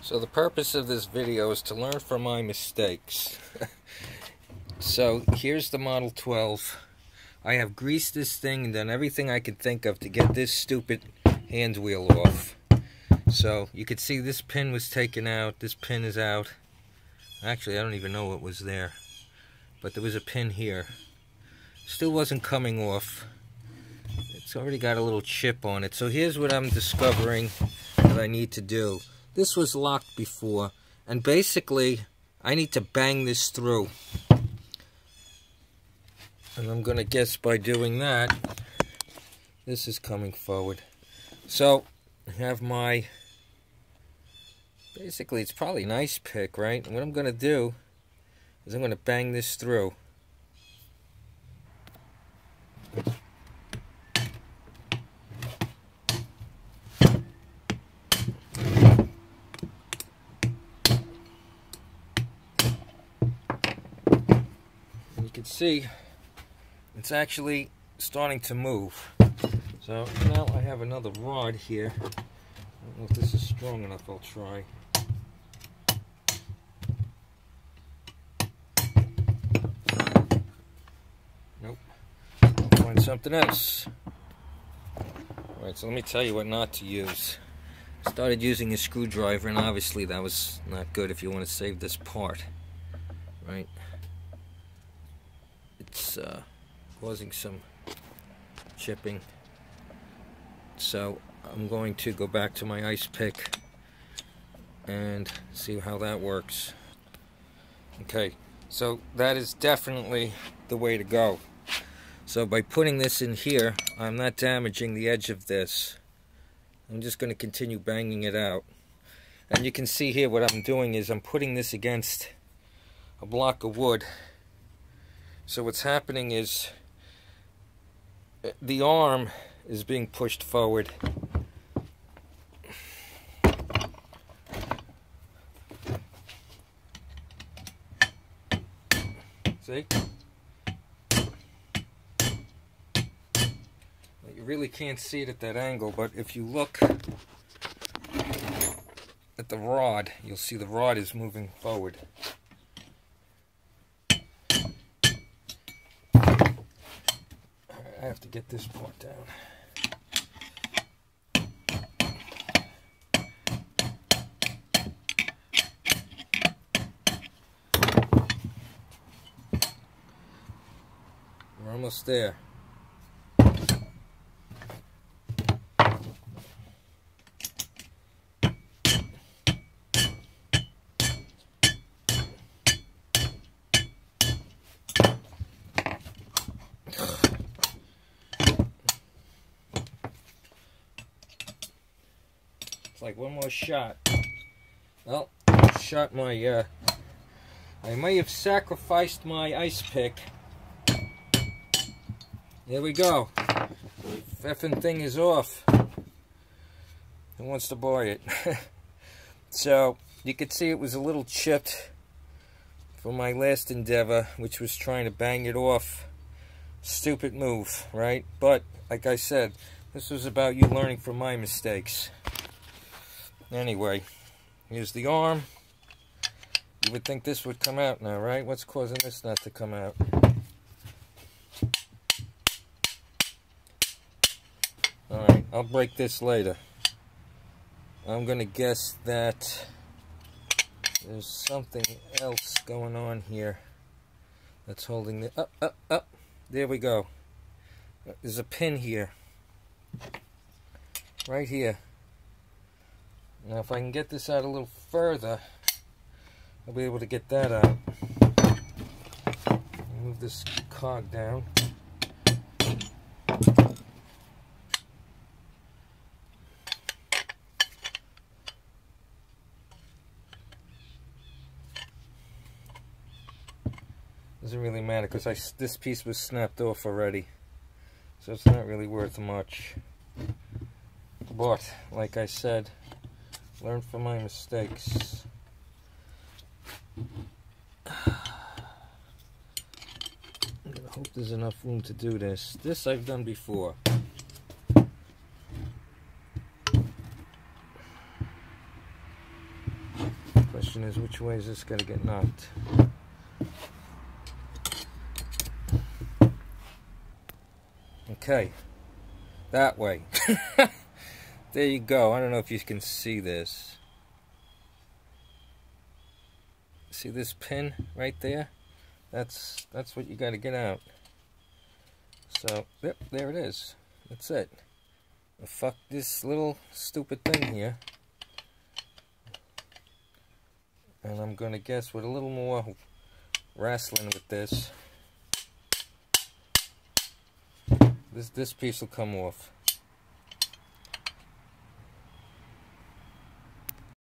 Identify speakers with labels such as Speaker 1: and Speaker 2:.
Speaker 1: So the purpose of this video is to learn from my mistakes. So here's the Model 12. I have greased this thing and done everything I could think of to get this stupid hand wheel off. So you can see this pin was taken out, this pin is out. Actually, I don't even know what was there, but there was a pin here. Still wasn't coming off. It's already got a little chip on it. So here's what I'm discovering that I need to do. This was locked before, and basically I need to bang this through. And I'm going to guess by doing that, this is coming forward. So I have my, basically it's probably an ice pick, right? And what I'm going to do is I'm going to bang this through. You can see it's actually starting to move. So now I have another rod here. I don't know if this is strong enough. I'll try. Nope. I'll find something else. Alright, so let me tell you what not to use. I started using a screwdriver, and obviously that was not good if you want to save this part. Right? It's causing some chipping. So I'm going to go back to my ice pick and see how that works. Okay, so that is definitely the way to go. So by putting this in here, I'm not damaging the edge of this. I'm just going to continue banging it out. And you can see here what I'm doing is I'm putting this against a block of wood. So what's happening is the arm is being pushed forward. See? You really can't see it at that angle, but if you look at the rod, you'll see the rod is moving forward. I have to get this part down. We're almost there. Like one more shot. Well, shot my I may have sacrificed my ice pick. There we go. Effing thing is off. Who wants to buy it? So you could see it was a little chipped from my last endeavor, which was trying to bang it off. Stupid move, right? But like I said, this was about you learning from my mistakes. Anyway, here's the arm. You would think this would come out now, right? What's causing this not to come out? Alright, I'll break this later. I'm going to guess that there's something else going on here that's holding the... Up. There we go. There's a pin here. Right here. Now if I can get this out a little further, I'll be able to get that out. Move this cog down. Doesn't really matter because this piece was snapped off already, so it's not really worth much. But like I said, learn from my mistakes. I hope there's enough room to do this. This I've done before. Question is, which way is this going to get knocked? Okay, that way. There you go. I don't know if you can see this. See this pin right there? That's what you got to get out. So, yep, there it is. That's it. Fuck this little stupid thing here. And I'm gonna guess with a little more wrestling with this piece will come off.